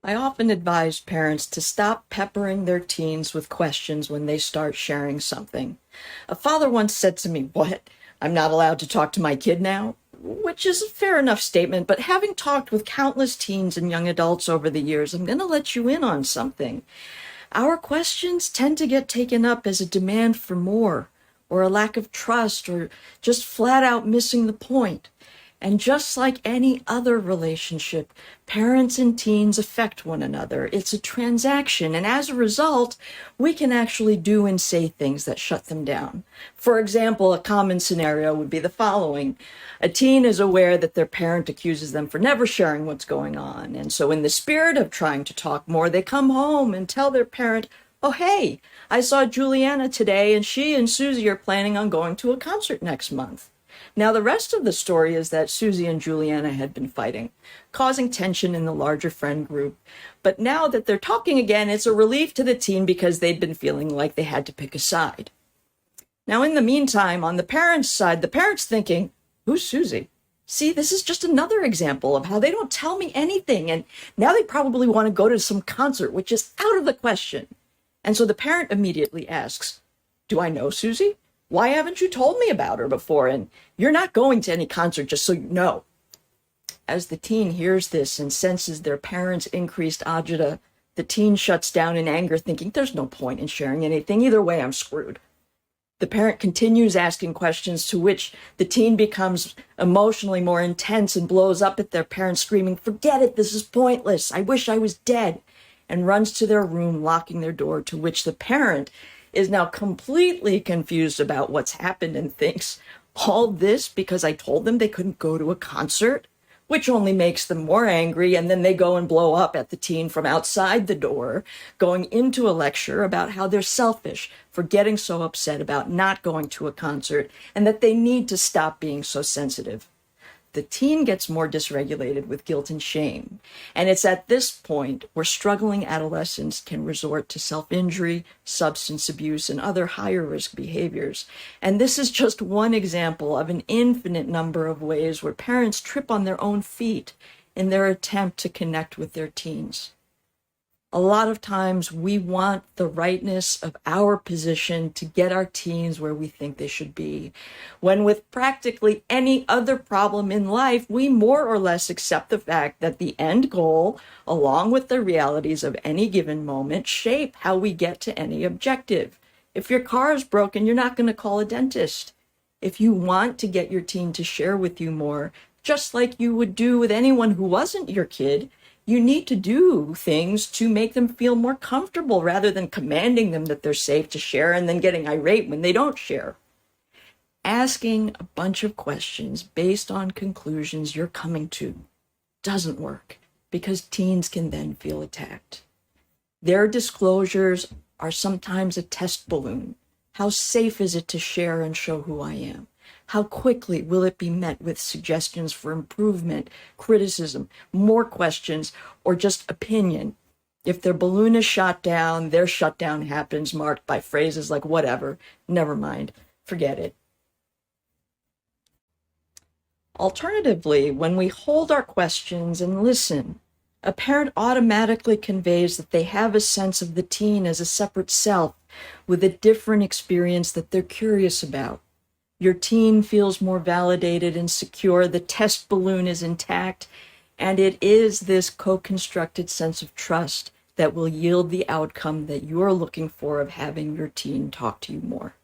I often advise parents to stop peppering their teens with questions when they start sharing something. A father once said to me, "What? I'm not allowed to talk to my kid now?" Which is a fair enough statement, but having talked with countless teens and young adults over the years, I'm going to let you in on something. Our questions tend to get taken up as a demand for more, or a lack of trust, or just flat out missing the point. And just like any other relationship, parents and teens affect one another. It's a transaction, and as a result, we can actually do and say things that shut them down. For example, a common scenario would be the following. A teen is aware that their parent accuses them for never sharing what's going on, and so in the spirit of trying to talk more, they come home and tell their parent, "Oh, hey, I saw Juliana today, and she and Susie are planning on going to a concert next month." Now, the rest of the story is that Susie and Juliana had been fighting, causing tension in the larger friend group. But now that they're talking again, it's a relief to the teen because they'd been feeling like they had to pick a side. Now, in the meantime, on the parents' side, the parents thinking, "Who's Susie? See, this is just another example of how they don't tell me anything, and now they probably want to go to some concert, which is out of the question." And so the parent immediately asks, "Do I know Susie? Why haven't you told me about her before? And you're not going to any concert, just so you know." As the teen hears this and senses their parents' increased agita, the teen shuts down in anger, thinking there's no point in sharing anything. Either way, I'm screwed. The parent continues asking questions, to which the teen becomes emotionally more intense and blows up at their parent, screaming, "Forget it, this is pointless. I wish I was dead," and runs to their room, locking their door, to which the parent is now completely confused about what's happened and thinks, all this because I told them they couldn't go to a concert, which only makes them more angry. And then they go and blow up at the teen from outside the door, going into a lecture about how they're selfish for getting so upset about not going to a concert and that they need to stop being so sensitive. The teen gets more dysregulated with guilt and shame. And it's at this point where struggling adolescents can resort to self-injury, substance abuse, and other higher risk behaviors. And this is just one example of an infinite number of ways where parents trip on their own feet in their attempt to connect with their teens. A lot of times we want the rightness of our position to get our teens where we think they should be, when with practically any other problem in life, we more or less accept the fact that the end goal, along with the realities of any given moment, shape how we get to any objective. If your car is broken, you're not going to call a dentist. If you want to get your teen to share with you more, just like you would do with anyone who wasn't your kid, you need to do things to make them feel more comfortable rather than commanding them that they're safe to share and then getting irate when they don't share. Asking a bunch of questions based on conclusions you're coming to doesn't work because teens can then feel attacked. Their disclosures are sometimes a test balloon. How safe is it to share and show who I am? How quickly will it be met with suggestions for improvement, criticism, more questions, or just opinion? If their balloon is shot down, their shutdown happens, marked by phrases like "whatever," "never mind," "forget it." Alternatively, when we hold our questions and listen, a parent automatically conveys that they have a sense of the teen as a separate self with a different experience that they're curious about. Your teen feels more validated and secure, the test balloon is intact, and it is this co-constructed sense of trust that will yield the outcome that you're looking for of having your teen talk to you more.